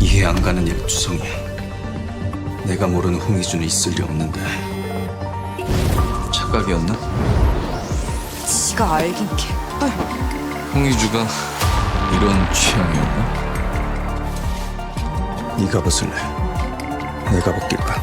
이해 안 가는 약주성이야. 내가 모르는 홍희준이 있을 리 없는데. 착각이었나? 지가 알긴 개뿔. 홍희주가 이런 취향이었나? 네가 벗을래? 내가 벗길까?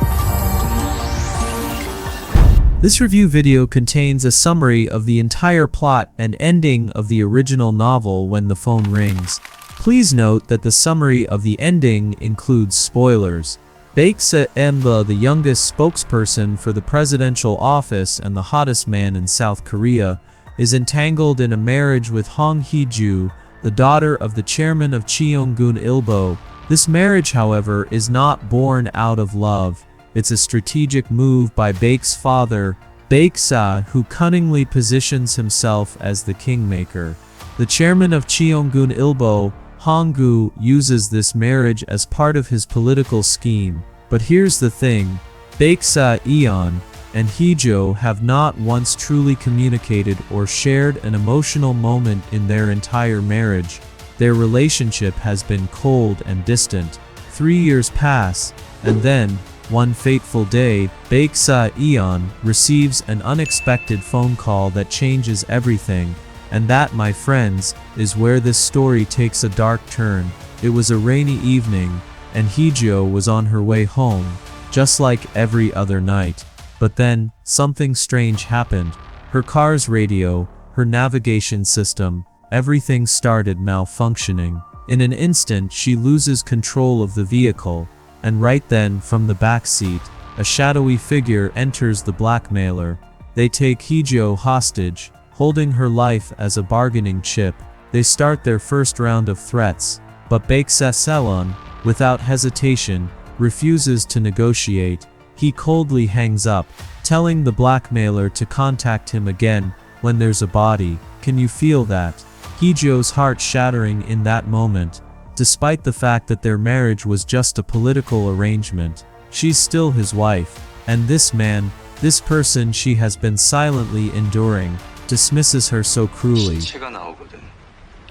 This review video contains a summary of the entire plot and ending of the original novel When the Phone Rings. Please note that the summary of the ending includes spoilers. Baek Se-emba, the youngest spokesperson for the presidential office and the hottest man in South Korea, is entangled in a marriage with Hong Hee-ju, the daughter of the chairman of Cheonggun-ilbo. This marriage, however, is not born out of love. It's a strategic move by Baek's father, Baek-sa, who cunningly positions himself as the kingmaker. The chairman of Cheonggun-ilbo, Hong-gu, uses this marriage as part of his political scheme. But here's the thing, Baek-sa, Eon, and Hee-jo have not once truly communicated or shared an emotional moment in their entire marriage. Their relationship has been cold and distant. 3 years pass, and then, one fateful day, Baek-sa Eon receives an unexpected phone call that changes everything. And that, my friends, is where this story takes a dark turn. It was a rainy evening, and Hee-jo was on her way home, just like every other night. But then, something strange happened. Her car's radio, her navigation system, everything started malfunctioning. In an instant, she loses control of the vehicle. And right then, from the back seat, a shadowy figure enters the blackmailer. They take Hee-jo hostage, holding her life as a bargaining chip. They start their first round of threats, but Baek Se-selon, without hesitation, refuses to negotiate. He coldly hangs up, telling the blackmailer to contact him again when there's a body. Can you feel that? Hee-jo's heart shattering in that moment. Despite the fact that their marriage was just a political arrangement, she's still his wife, and this man, this person she has been silently enduring, dismisses her so cruelly. 시체가 나오거든.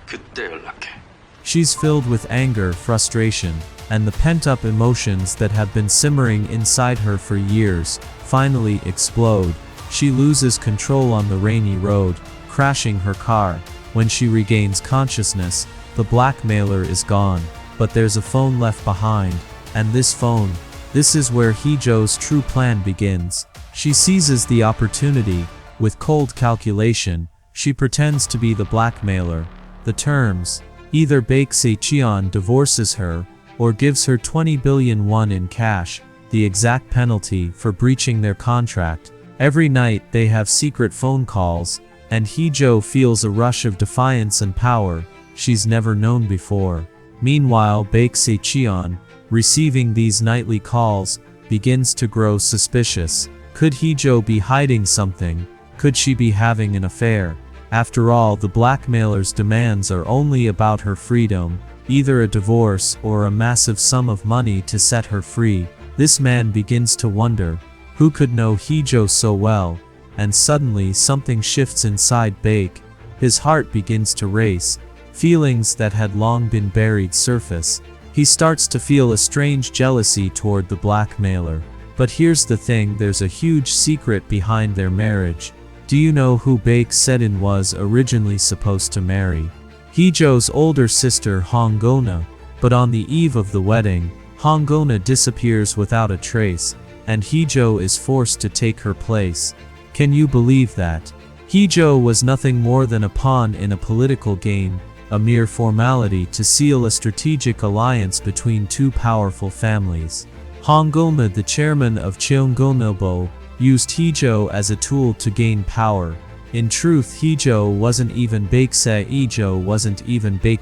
그때 연락해. She's filled with anger, frustration, and the pent-up emotions that have been simmering inside her for years, finally explode. She loses control on the rainy road, crashing her car. When she regains consciousness, the blackmailer is gone, but there's a phone left behind, and this phone, this is where Hee-jo's true plan begins. She seizes the opportunity. With cold calculation, she pretends to be the blackmailer. The terms, either Baek Se-cheon divorces her, or gives her 20 billion won in cash, the exact penalty for breaching their contract. Every night they have secret phone calls, and Hee-jo feels a rush of defiance and power she's never known before. Meanwhile, Baek Se-cheon, receiving these nightly calls, begins to grow suspicious. Could Hee-jo be hiding something? Could she be having an affair? After all, the blackmailer's demands are only about her freedom, either a divorce or a massive sum of money to set her free. This man begins to wonder, who could know Hee-jo so well? And suddenly something shifts inside Baek. His heart begins to race. Feelings that had long been buried surface. He starts to feel a strange jealousy toward the blackmailer. But here's the thing, there's a huge secret behind their marriage. Do you know who Baek Se-in was originally supposed to marry? Hee-jo's older sister Hong-gona. But on the eve of the wedding, Hong-gona disappears without a trace, and Hee-jo is forced to take her place. Can you believe that? Hee-jo was nothing more than a pawn in a political game, a mere formality to seal a strategic alliance between two powerful families. Hong-gona, the chairman of Cheonggun-ilbo, used Hee-jo as a tool to gain power. In truth, Hee-jo wasn't even Baek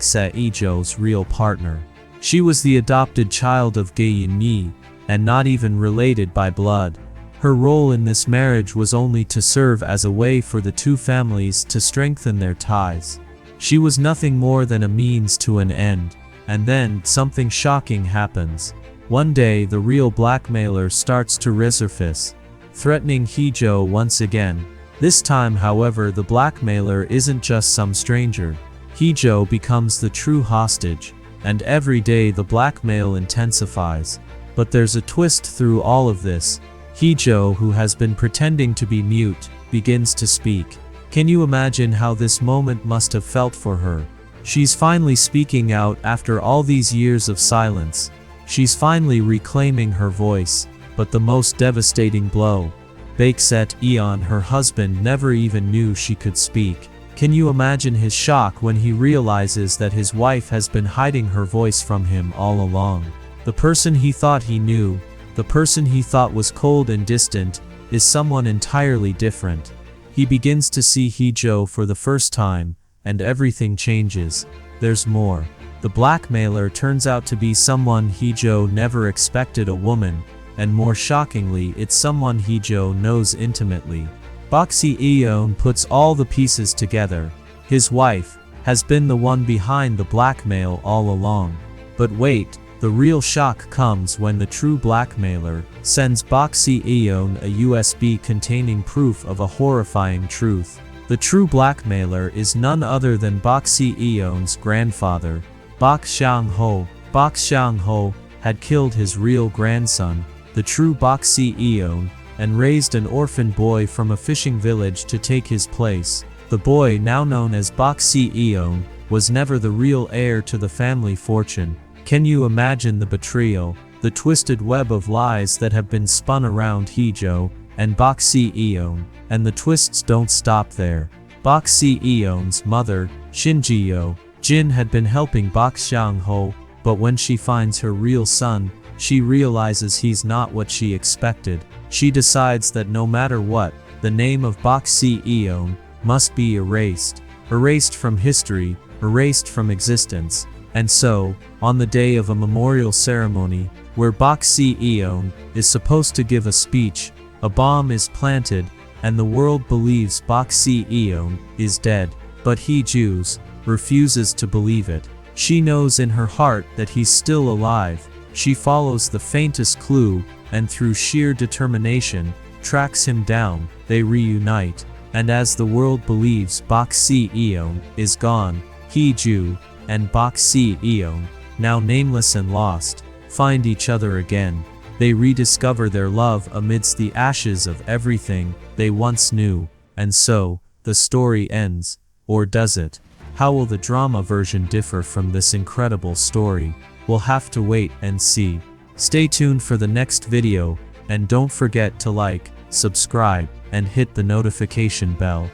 Se-jo's real partner. She was the adopted child of Gae In-mi, and not even related by blood. Her role in this marriage was only to serve as a way for the two families to strengthen their ties. She was nothing more than a means to an end. And then, something shocking happens. One day, the real blackmailer starts to resurface, threatening Hee-jo once again. This time, however, the blackmailer isn't just some stranger. Hee-jo becomes the true hostage, and every day the blackmail intensifies. But there's a twist through all of this. Heejo, who has been pretending to be mute, begins to speak. Can you imagine how this moment must have felt for her? She's finally speaking out after all these years of silence. She's finally reclaiming her voice. But the most devastating blow. Baekset Eon, her husband, never even knew she could speak. Can you imagine his shock when he realizes that his wife has been hiding her voice from him all along? The person he thought he knew, the person he thought was cold and distant, is someone entirely different. He begins to see Heejo for the first time, and everything changes. There's more. The blackmailer turns out to be someone Heejo never expected, a woman, and more shockingly, it's someone Heejo knows intimately. Bak Si-eon puts all the pieces together. His wife has been the one behind the blackmail all along. But wait, the real shock comes when the true blackmailer sends Bak Si-eon a USB containing proof of a horrifying truth. The true blackmailer is none other than Bak Si-eon's grandfather, Bak Xiang-ho. Bak Xiang-ho had killed his real grandson, the true Bak Si-eon, and raised an orphan boy from a fishing village to take his place. The boy, now known as Bak Si-eon, was never the real heir to the family fortune. Can you imagine the betrayal, the twisted web of lies that have been spun around Heejo and Bak Si-eon? And the twists don't stop there. Bak Si-eon's mother, Shinji-yo, Jin, had been helping Bak Xiang-ho, but when she finds her real son, she realizes he's not what she expected. She decides that no matter what, the name of Bak Si-eon must be erased. Erased from history, erased from existence. And so, on the day of a memorial ceremony, where Bak Si-eon is supposed to give a speech, a bomb is planted, and the world believes Bak Si-eon is dead. But Heejo refuses to believe it. She knows in her heart that he's still alive. She follows the faintest clue, and through sheer determination, tracks him down. They reunite, and as the world believes Bak Si-eon is gone, Heejo and Bak Si-eon, now nameless and lost, find each other again. They rediscover their love amidst the ashes of everything they once knew. And so, the story ends. Or does it? How will the drama version differ from this incredible story? We'll have to wait and see. Stay tuned for the next video, and don't forget to like, subscribe, and hit the notification bell.